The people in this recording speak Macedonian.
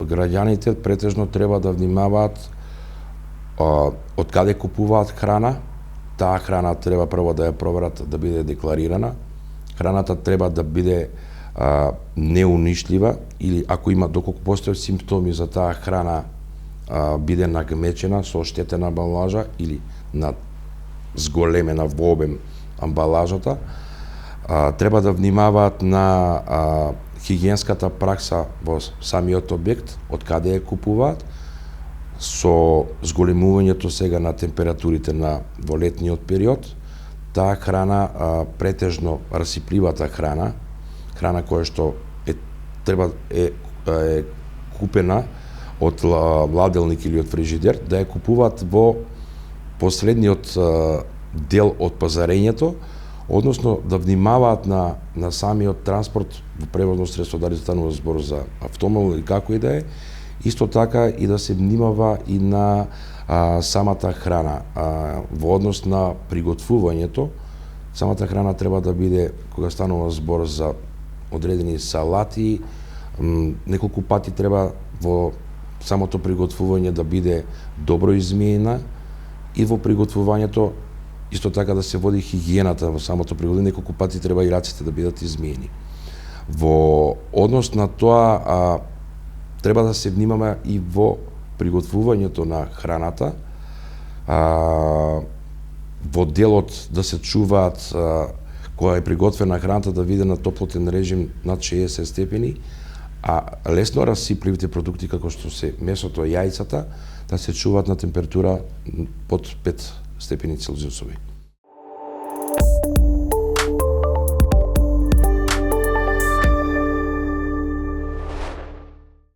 Граѓаните претежно треба да внимаваат од каде купуваат храна. Таа храна треба прво да ја проверат да биде декларирана. Храната треба да биде неунишлива или ако има доколку постојат симптоми за таа храна биде нагмечена со оштетена амбалажа или на зголемена во обем амбалажата. Треба да внимаваат на хигиенската пракса во самиот објект, од каде ја купуваат, со зголемувањето сега на температурите во летниот период. Таа храна, претежно расипливата храна која што е купена од ладелник или од фрижидер, да ја купуваат во последниот дел од пазарењето, односно да внимаваат на самиот транспорт во превозно средство, дали станува збор за автомобил или како и да е. Исто така и да се внимава и на самата храна. Во однос на приготвувањето, самата храна треба да биде, кога станува збор за одредени салати, неколку пати треба во самото приготвување да биде добро измиена и во приготвувањето исто така да се води хигиената во самото приготвување, неколку пати треба и раците да бидат измиени. Во однос на тоа треба да се внимава и во приготвувањето на храната, во делот да се чуваат кога е приготвена храната да биде на топлотен режим над 60 степени, а лесно расипливите продукти како што се месото, јајцата, да се чуваат на температура под 5 степени Целзиусови.